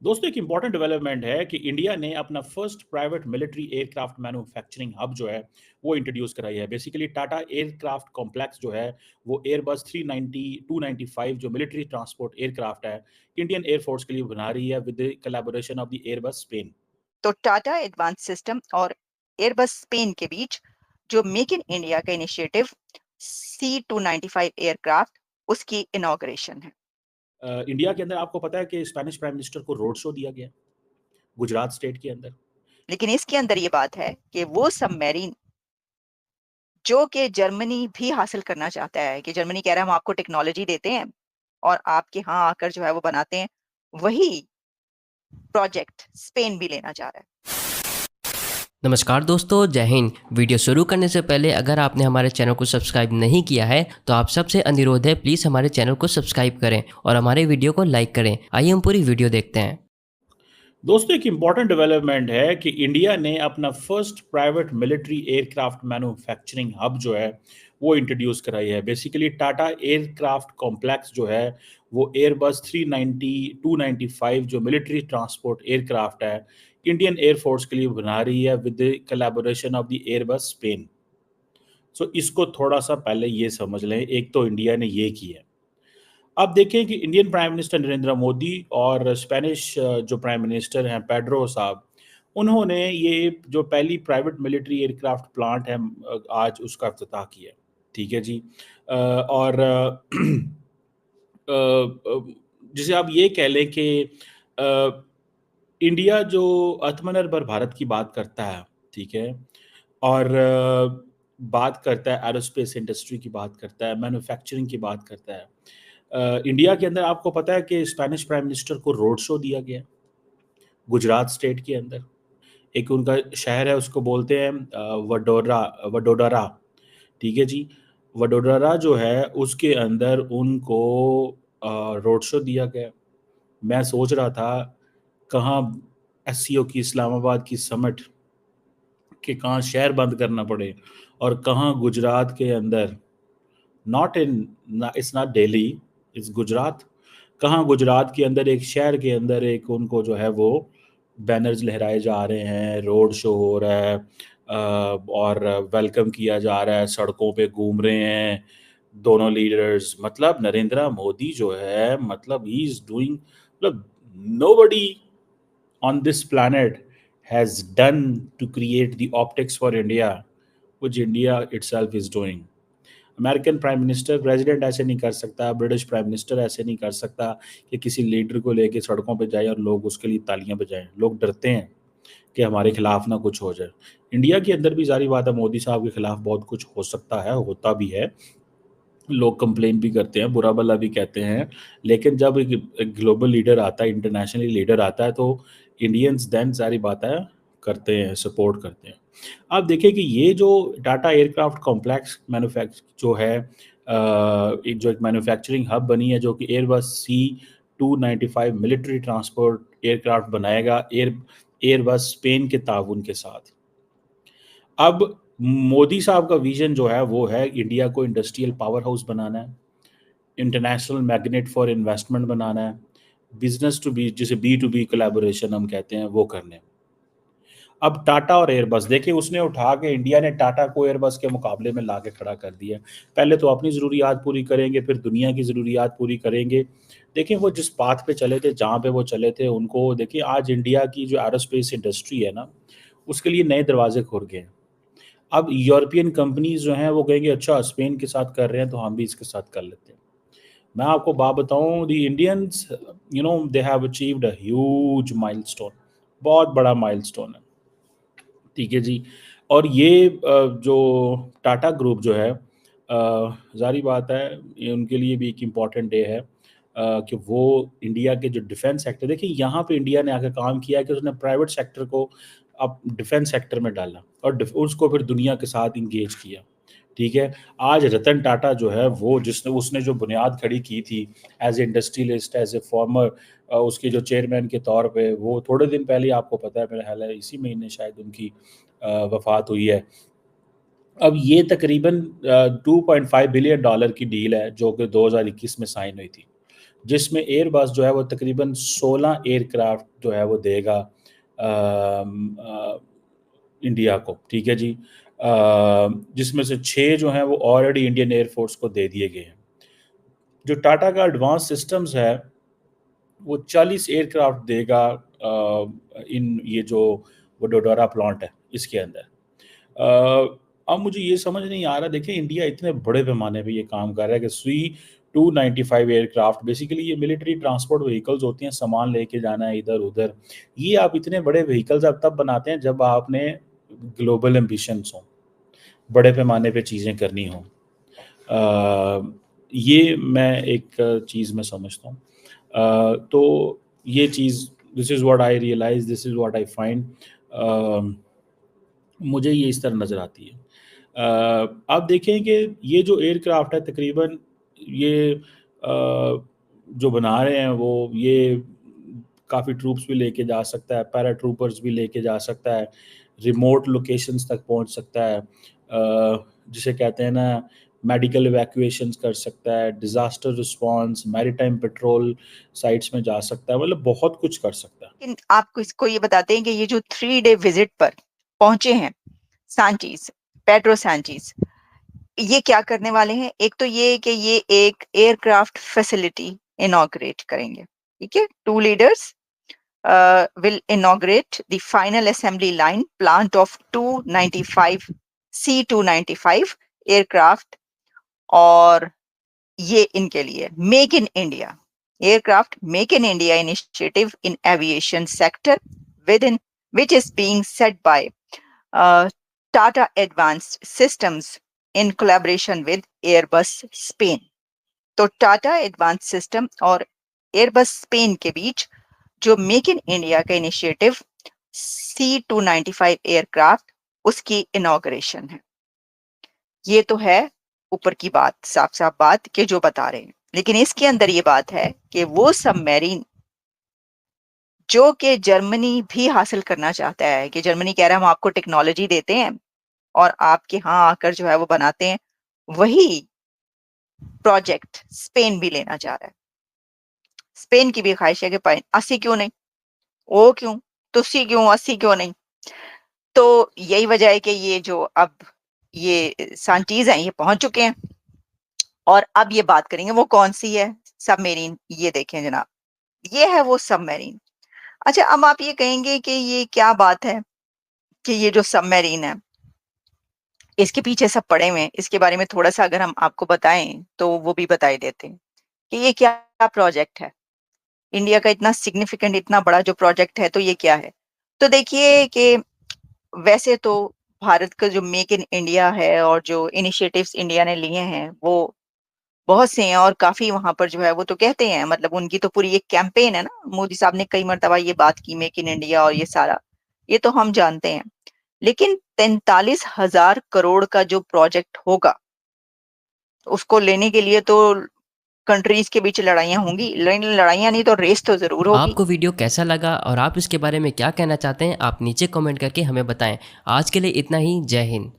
दोस्तों एक important development है कि इंडिया ने अपना first private military aircraft manufacturing hub जो है वो इंट्रोड्यूस कराई है। बेसिकली टाटा एयरक्राफ्ट कॉम्प्लेक्स जो है वो एयरबस 390 295 जो मिलिट्री ट्रांसपोर्ट एयरक्राफ्ट है इंडियन एयरफोर्स के लिए बना रही है with the collaboration of the Airbus Spain. तो टाटा एडवांस सिस्टम और एयरबस स्पेन के बीच जो मेक इन इंडिया का इनिशिएटिव C295 एयरक्राफ्ट उसकी इनॉग्रेशन है। इंडिया के अंदर आपको पता है कि स्पेनिश प्राइम मिनिस्टर को रोड शो दिया गया गुजरात स्टेट के अंदर। लेकिन इसके अंदर ये बात है कि वो सबमरीन जो कि जर्मनी भी हासिल करना चाहता है, कि जर्मनी कह रहा है हम आपको टेक्नोलॉजी देते हैं और आपके यहाँ आकर जो है वो बनाते हैं, वही प्रोजेक्ट स्पेन भी लेना चाह रहा है। नमस्कार दोस्तों, जय हिंद। वीडियो शुरू करने से पहले अगर आपने हमारे चैनल को सब्सक्राइब नहीं किया है तो आप सबसे अनुरोध है, प्लीज़ हमारे चैनल को सब्सक्राइब करें और हमारे वीडियो को लाइक करें। आइए हम पूरी वीडियो देखते हैं। दोस्तों एक इंपॉर्टेंट डेवलपमेंट है कि इंडिया ने अपना first private military aircraft manufacturing hub जो है वो इंट्रोड्यूस कराई है। बेसिकली टाटा एयरक्राफ्ट कॉम्प्लेक्स जो है वो एयरबस 390 295 जो मिलिट्री ट्रांसपोर्ट एयरक्राफ्ट है इंडियन एयरफोर्स के लिए बना रही है with the collaboration of the Airbus Spain. So इसको थोड़ा सा पहले ये समझ लें, एक तो इंडिया ने ये किया। अब देखें कि Indian prime minister Narendra Modi और स्पेनिश जो प्राइम मिनिस्टर हैं पेड्रो साहब, उन्होंने ये जो पहली प्राइवेट मिलिट्री एयरक्राफ्ट प्लांट है आज उसका इफ्तिताह किया। ठीक है जी। और जिसे आप ये कह लें कि अ, इंडिया जो आत्मनिर्भर भारत की बात करता है, ठीक है, और बात करता है एरोस्पेस इंडस्ट्री की बात करता है, मैन्युफैक्चरिंग की बात करता है। इंडिया के अंदर आपको पता है कि स्पेनिश प्राइम मिनिस्टर को रोड शो दिया गया गुजरात स्टेट के अंदर। एक उनका शहर है उसको बोलते हैं वडोदरा वडोदरा। ठीक है जी। वडोदरा जो है उसके अंदर उनको रोड शो दिया गया। मैं सोच रहा था कहाँ एससीओ की इस्लामाबाद की समिट के कहाँ शहर बंद करना पड़े और कहाँ गुजरात के अंदर, not in, it's not Delhi, it's Gujarat. कहाँ गुजरात के अंदर एक शहर के अंदर एक उनको जो है वो बैनर्स लहराए जा रहे हैं, रोड शो हो रहा है और वेलकम किया जा रहा है, सड़कों पे घूम रहे हैं दोनों लीडर्स। मतलब नरेंद्र मोदी जो है, मतलब ही इज डूइंग, मतलब nobody on this planet has done to create the optics for India, which India itself is doing. American prime minister president ऐसे नहीं कर सकता, ब्रिटिश प्राइम मिनिस्टर ऐसे नहीं कर सकता कि किसी लीडर को लेके सड़कों पे जाए और लोग उसके लिए तालियां बजाएं। लोग डरते हैं कि हमारे खिलाफ ना कुछ हो जाए। इंडिया के अंदर भी जारी बात है, मोदी साहब के खिलाफ बहुत कुछ हो सकता है, होता भी है। लोग कंप्लेन भी करते हैं, बुरा भला भी कहते हैं, लेकिन जब एक ग्लोबल लीडर आता है, इंटरनेशनली लीडर आता है, तो इंडियंस देन सारी बातें करते हैं, सपोर्ट करते हैं। आप देखिए कि ये जो टाटा एयरक्राफ्ट कॉम्प्लेक्स जो है एक मैन्युफैक्चरिंग हब बनी है जो कि Airbus C295 military transport aircraft बनाएगा एयरबस स्पेन के ताउन के साथ। अब मोदी साहब का विजन जो है वो है इंडिया को इंडस्ट्रियल पावर हाउस बनाना है, इंटरनेशनल मैग्नेट फॉर इन्वेस्टमेंट बनाना है, बिजनेस टू बी जिसे B2B कोलैबोरेशन हम कहते हैं वो करने हैं। अब टाटा और एयरबस देखिए, उसने उठा के इंडिया ने टाटा को एयरबस के मुकाबले में ला के खड़ा कर दिया। पहले तो अपनी ज़रूरियात पूरी करेंगे, फिर दुनिया की ज़रूरियात पूरी करेंगे। देखिए वो जिस पाथ पे चले थे, जहाँ पे वो चले थे, उनको देखिए आज इंडिया की जो एरोस्पेस इंडस्ट्री है ना, उसके लिए नए दरवाजे खुल गए हैं। अब यूरोपियन कंपनीज जो हैं वो कहेंगे अच्छा स्पेन के साथ कर रहे हैं तो हम भी इसके साथ कर लेते हैं। मैं आपको बात बताऊं, the Indians they have achieved a huge milestone, बहुत बड़ा माइलस्टोन है। ठीक है जी। और ये जो टाटा ग्रुप जो है, जारी बात है ये उनके लिए भी एक इम्पॉर्टेंट डे है कि वो इंडिया के जो डिफेंस सेक्टर, देखिए यहाँ पे इंडिया ने आकर काम किया कि उसने प्राइवेट सेक्टर को अब डिफेंस सेक्टर में डाला और उसको फिर दुनिया के साथ इंगेज किया। ठीक है। आज रतन टाटा जो है वो जिसने उसने जो बुनियाद खड़ी की थी as a industrialist, as a farmer, उसके जो चेयरमैन के तौर पे, वो थोड़े दिन पहले आपको पता है, मेरा ख्याल है इसी महीने शायद उनकी वफात हुई है। अब ये तकरीबन $2.5 बिलियन की डील है जो कि 2021 में साइन हुई थी। जिसमें एयरबस जो है वो तकरीबन 16 एयरक्राफ्ट जो है वो देगा इंडिया को, ठीक है जी। जिसमें से 6 जो हैं वो ऑलरेडी इंडियन एयरफोर्स को दे दिए गए हैं। जो टाटा का एडवांस सिस्टम्स है वो 40 एयरक्राफ्ट देगा इन ये जो वडोदरा प्लांट है इसके अंदर। अब मुझे ये समझ नहीं आ रहा, देखिए इंडिया इतने बड़े पैमाने पे ये काम कर रहा है कि C-295 एयरक्राफ्ट, बेसिकली ये मिलिट्री ट्रांसपोर्ट व्हीकल्स होती हैं, सामान लेके जाना है इधर उधर। ये आप इतने बड़े व्हीकल्स आप तब बनाते हैं जब आपने ग्लोबल एम्बिशंस हों, बड़े पैमाने पे चीज़ें करनी हों। ये मैं एक चीज़ मैं समझता हूँ। तो ये चीज़, this is what I realize, this is what I find, मुझे ये इस तरह नज़र आती है। आप देखें कि ये जो एयरक्राफ्ट है तकरीबन ये जो बना रहे हैं वो ये काफ़ी ट्रूप्स भी लेके जा सकता है, पैरा ट्रूपर्स भी लेके जा सकता है, रिमोट लोकेशंस तक पहुंच सकता है, जिसे कहते हैं ना मेडिकल इवैक्यूएशंस कर सकता है, disaster response, maritime petrol sites में जा सकता है, मतलब बहुत कुछ कर सकता है। लेकिन आपको इसको ये बताते हैं कि ये जो 3 डे विजिट पर पहुंचे हैं सांचीज, पेड्रो सांचीज, ये क्या करने वाले हैं? एक तो ये कि ये एक एयरक्राफ्ट फैसिलिटी इनॉग्रेट करेंगे, ठीक है। 2 leaders will inaugurate the final assembly line plant of 295 C-295 aircraft, और ये इनके लिए make in India aircraft make in India initiative in aviation sector within which is being set by Tata Advanced Systems in collaboration with Airbus Spain। तो Tata advance system और Airbus Spain के बीच जो make in India का initiative C-295 aircraft, उसकी inauguration है। ये तो है ऊपर की बात, साफ साफ बात कि जो बता रहे हैं, लेकिन इसके अंदर ये बात है कि वो सबमरीन जो कि जर्मनी भी हासिल करना चाहता है, कि जर्मनी कह रहा है हम आपको टेक्नोलॉजी देते हैं और आपके यहाँ आकर जो है वो बनाते हैं, वही प्रोजेक्ट स्पेन भी लेना चाह रहा है। स्पेन की भी ख्वाहिश है कि 80 क्यों नहीं, ओ क्यों, तुसी क्यों, 80 क्यों नहीं। तो यही वजह है कि ये जो अब ये सांटीज हैं ये पहुंच चुके हैं, और अब ये बात करेंगे वो कौन सी है सबमरीन। ये देखें जनाब, ये है वो सबमरीन। अच्छा, अब आप ये कहेंगे कि ये क्या बात है कि ये जो सबमरीन है इसके पीछे सब पड़े हुए हैं, इसके बारे में थोड़ा सा अगर हम आपको बताएं तो वो भी बताई देते हैं कि ये क्या प्रोजेक्ट है। इंडिया का इतना सिग्निफिकेंट, इतना बड़ा जो प्रोजेक्ट है, तो ये क्या है। तो देखिए कि वैसे तो भारत का जो मेक इन इंडिया है और जो इनिशिएटिव्स इंडिया ने लिए हैं वो बहुत से हैं, और काफी वहां पर जो है वो तो कहते हैं, मतलब उनकी तो पूरी एक कैंपेन है ना। मोदी साहब ने कई मरतबा ये बात की मेक इन इंडिया और ये सारा, ये तो हम जानते हैं। लेकिन 43,000 करोड़ का जो प्रोजेक्ट होगा उसको लेने के लिए तो कंट्रीज के बीच लड़ाइयाँ होंगी, लड़ाइयाँ नहीं तो रेस तो जरूर होगी। आपको वीडियो कैसा लगा और आप इसके बारे में क्या कहना चाहते हैं, आप नीचे कमेंट करके हमें बताएं। आज के लिए इतना ही। जय हिंद।